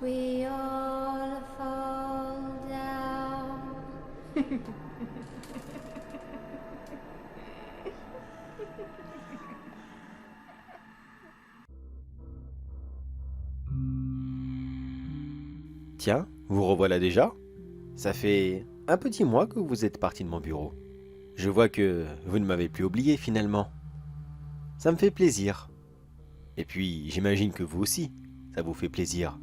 we all fall down. Tiens, vous revoilà déjà? Ça fait un petit mois que vous êtes parti de mon bureau. Je vois que vous ne m'avez plus oublié finalement. Ça me fait plaisir. Et puis, j'imagine que vous aussi, ça vous fait plaisir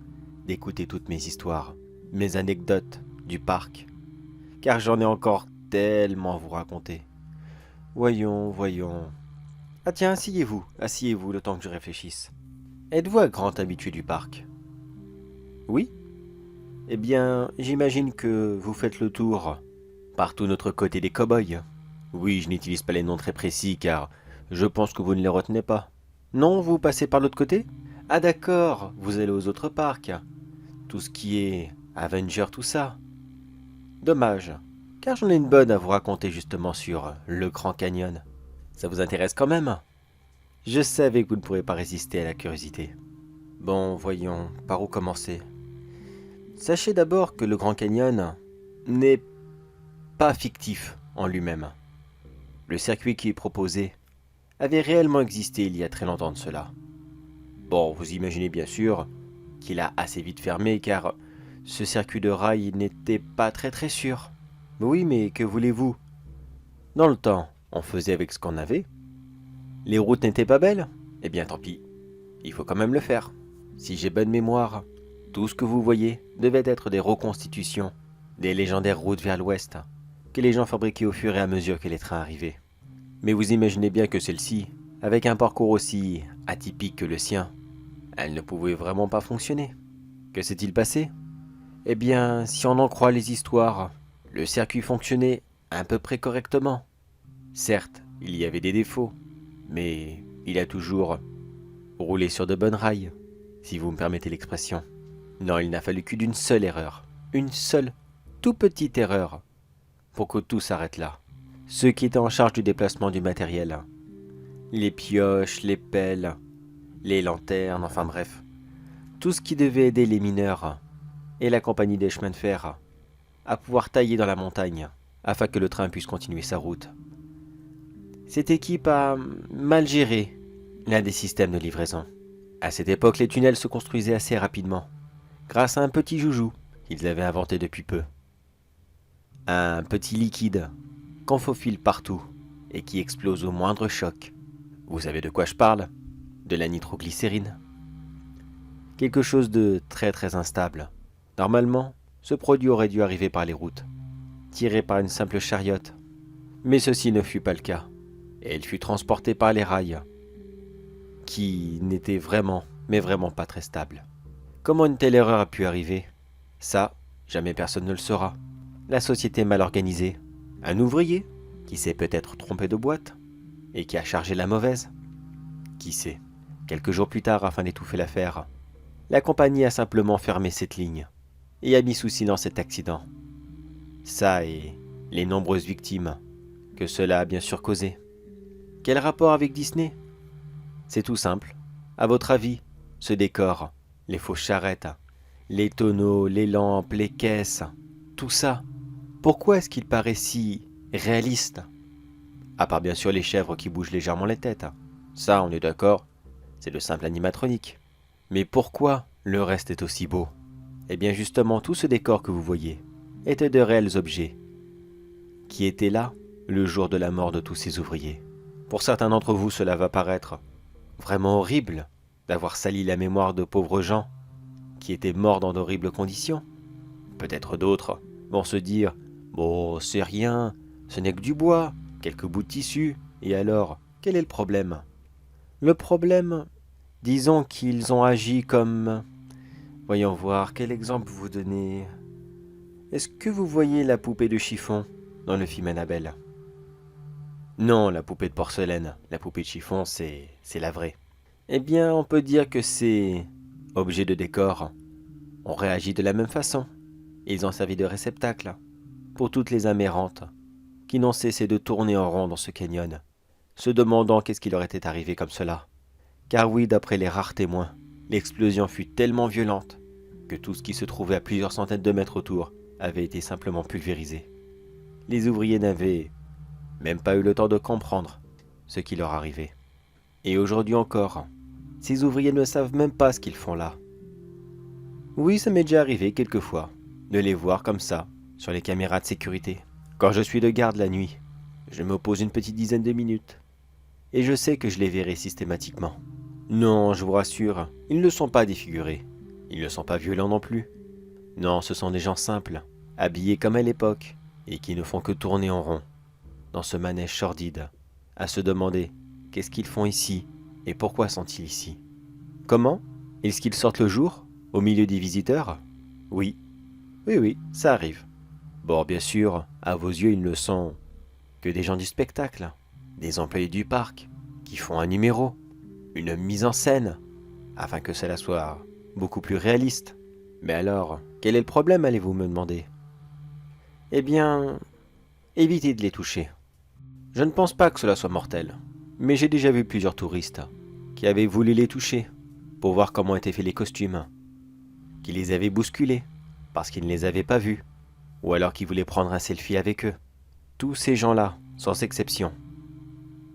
d'écouter toutes mes histoires, mes anecdotes du parc, car j'en ai encore tellement à vous raconter. Voyons. Ah tiens, asseyez-vous le temps que je réfléchisse. Êtes-vous un grand habitué du parc? Oui? Eh bien, j'imagine que vous faites le tour partout notre côté des cow-boys. Oui, je n'utilise pas les noms très précis car je pense que vous ne les retenez pas. Non, vous passez par l'autre côté? Ah d'accord, vous allez aux autres parcs. Tout ce qui est Avenger, tout ça. Dommage, car j'en ai une bonne à vous raconter justement sur le Grand Canyon. Ça vous intéresse quand même? Je savais que vous ne pourrez pas résister à la curiosité. Bon, voyons, par où commencer? Sachez d'abord que le Grand Canyon n'est pas fictif en lui-même. Le circuit qui est proposé avait réellement existé il y a très longtemps de cela. Bon, vous imaginez bien sûr qu'il a assez vite fermé car ce circuit de rail n'était pas très sûr. Oui, mais que voulez-vous? Dans le temps, on faisait avec ce qu'on avait. Les routes n'étaient pas belles? Eh bien tant pis, il faut quand même le faire. Si j'ai bonne mémoire, tout ce que vous voyez devait être des reconstitutions, des légendaires routes vers l'ouest, que les gens fabriquaient au fur et à mesure que les trains arrivaient. Mais vous imaginez bien que celle-ci, avec un parcours aussi atypique que le sien, elle ne pouvait vraiment pas fonctionner. Que s'est-il passé? Eh bien, si on en croit les histoires, le circuit fonctionnait à peu près correctement. Certes, il y avait des défauts, mais il a toujours roulé sur de bonnes rails, si vous me permettez l'expression. Non, il n'a fallu qu'une seule erreur, une seule, tout petite erreur, pour que tout s'arrête là. Ceux qui étaient en charge du déplacement du matériel, les pioches, les pelles, les lanternes, enfin bref, tout ce qui devait aider les mineurs et la compagnie des chemins de fer à pouvoir tailler dans la montagne afin que le train puisse continuer sa route. Cette équipe a mal géré l'un des systèmes de livraison. À cette époque, les tunnels se construisaient assez rapidement, grâce à un petit joujou qu'ils avaient inventé depuis peu. Un petit liquide qu'on faufile partout et qui explose au moindre choc. Vous savez de quoi je parle? De la nitroglycérine. Quelque chose de très instable. Normalement, ce produit aurait dû arriver par les routes, tiré par une simple chariote. Mais ceci ne fut pas le cas, et elle fut transportée par les rails, qui n'étaient vraiment, mais vraiment pas très stables. Comment une telle erreur a pu arriver? Ça, jamais personne ne le saura. La société mal organisée, un ouvrier qui s'est peut-être trompé de boîte et qui a chargé la mauvaise. Qui sait? Quelques jours plus tard, afin d'étouffer l'affaire, la compagnie a simplement fermé cette ligne et a mis sous silence cet accident. Ça et les nombreuses victimes que cela a bien sûr causé. Quel rapport avec Disney? C'est tout simple. À votre avis, ce décor, les fausses charrettes, les tonneaux, les lampes, les caisses, tout ça, pourquoi est-ce qu'il paraît si réaliste? À part bien sûr les chèvres qui bougent légèrement les têtes. Ça, on est d'accord, c'est le simple animatronique. Mais pourquoi le reste est aussi beau? Eh bien justement, tout ce décor que vous voyez était de réels objets qui étaient là le jour de la mort de tous ces ouvriers. Pour certains d'entre vous, cela va paraître vraiment horrible d'avoir sali la mémoire de pauvres gens qui étaient morts dans d'horribles conditions. Peut-être d'autres vont se dire « Bon, c'est rien, ce n'est que du bois, quelques bouts de tissu, et alors, quel est le problème ?» Le problème, disons qu'ils ont agi comme... Voyons voir, quel exemple vous donner? Est-ce que vous voyez la poupée de chiffon dans le film Annabelle? Non, la poupée de porcelaine, la poupée de chiffon, c'est la vraie. Eh bien, on peut dire que ces objets de décor ont réagi de la même façon. Ils ont servi de réceptacle pour toutes les âmes errantes qui n'ont cessé de tourner en rond dans ce canyon, se demandant qu'est-ce qui leur était arrivé comme cela. Car oui, d'après les rares témoins, l'explosion fut tellement violente que tout ce qui se trouvait à plusieurs centaines de mètres autour avait été simplement pulvérisé. Les ouvriers n'avaient même pas eu le temps de comprendre ce qui leur arrivait. Et aujourd'hui encore, ces ouvriers ne savent même pas ce qu'ils font là. Oui, ça m'est déjà arrivé quelquefois de les voir comme ça, sur les caméras de sécurité. Quand je suis de garde la nuit, je me pose une petite dizaine de minutes. Et je sais que je les verrai systématiquement. Non, je vous rassure, ils ne sont pas défigurés. Ils ne sont pas violents non plus. Non, ce sont des gens simples, habillés comme à l'époque, et qui ne font que tourner en rond, dans ce manège sordide, à se demander qu'est-ce qu'ils font ici, et pourquoi sont-ils ici. Comment? Est-ce qu'ils sortent le jour, au milieu des visiteurs? Oui. Oui, ça arrive. Bon, bien sûr, à vos yeux, ils ne sont que des gens du spectacle, des employés du parc, qui font un numéro, une mise en scène, afin que cela soit beaucoup plus réaliste. Mais alors, quel est le problème, allez-vous me demander? Eh bien, évitez de les toucher. Je ne pense pas que cela soit mortel, mais j'ai déjà vu plusieurs touristes qui avaient voulu les toucher pour voir comment étaient faits les costumes, qui les avaient bousculés parce qu'ils ne les avaient pas vus, ou alors qui voulaient prendre un selfie avec eux. Tous ces gens-là, sans exception,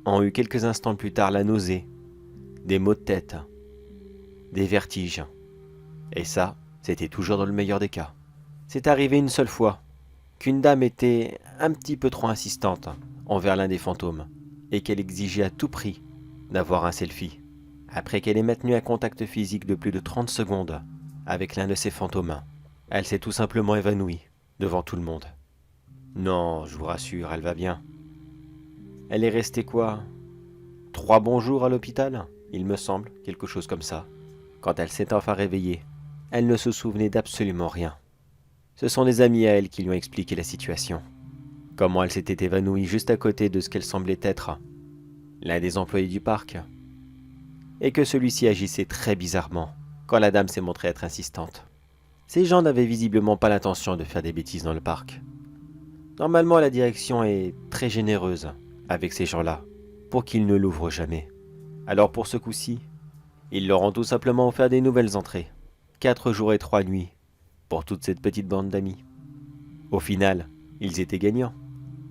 ont eu quelques instants plus tard la nausée, des maux de tête, des vertiges. Et ça, c'était toujours dans le meilleur des cas. C'est arrivé une seule fois qu'une dame était un petit peu trop insistante envers l'un des fantômes et qu'elle exigeait à tout prix d'avoir un selfie. Après qu'elle ait maintenu un contact physique de plus de 30 secondes avec l'un de ces fantômes, elle s'est tout simplement évanouie devant tout le monde. Non, je vous rassure, elle va bien. Elle est restée quoi? 3 bons jours à l'hôpital, il me semble, quelque chose comme ça. Quand elle s'est enfin réveillée, elle ne se souvenait d'absolument rien. Ce sont des amis à elle qui lui ont expliqué la situation. Comment elle s'était évanouie juste à côté de ce qu'elle semblait être l'un des employés du parc. Et que celui-ci agissait très bizarrement quand la dame s'est montrée être insistante. Ces gens n'avaient visiblement pas l'intention de faire des bêtises dans le parc. Normalement, la direction est très généreuse avec ces gens-là pour qu'ils ne l'ouvrent jamais. Alors pour ce coup-ci, ils leur ont tout simplement offert des nouvelles entrées. 4 jours et 3 nuits pour toute cette petite bande d'amis. Au final, ils étaient gagnants,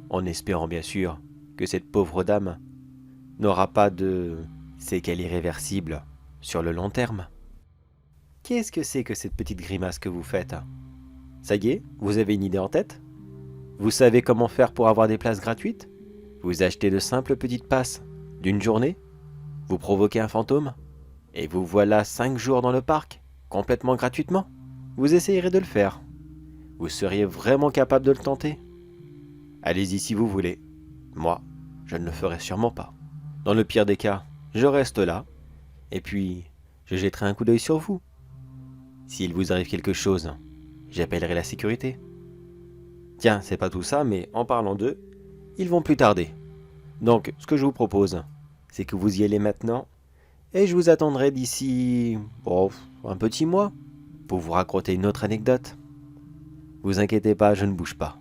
en espérant bien sûr que cette pauvre dame n'aura pas de séquelles irréversibles sur le long terme. Qu'est-ce que c'est que cette petite grimace que vous faites? Ça y est, vous avez une idée en tête? Vous savez comment faire pour avoir des places gratuites? Vous achetez de simples petites passes d'une journée, vous provoquez un fantôme, et vous voilà 5 jours dans le parc, complètement gratuitement. Vous essayerez de le faire. Vous seriez vraiment capable de le tenter? Allez-y si vous voulez. Moi, je ne le ferai sûrement pas. Dans le pire des cas, je reste là, et puis je jetterai un coup d'œil sur vous. S'il vous arrive quelque chose, j'appellerai la sécurité. Tiens, c'est pas tout ça, mais en parlant d'eux, ils vont plus tarder. Donc, ce que je vous propose, c'est que vous y allez maintenant, et je vous attendrai d'ici, un petit mois, pour vous raconter une autre anecdote. Vous inquiétez pas, je ne bouge pas.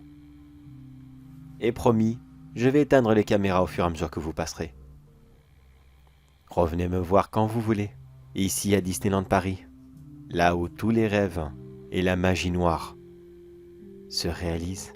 Et promis, je vais éteindre les caméras au fur et à mesure que vous passerez. Revenez me voir quand vous voulez, ici à Disneyland Paris, là où tous les rêves et la magie noire se réalisent.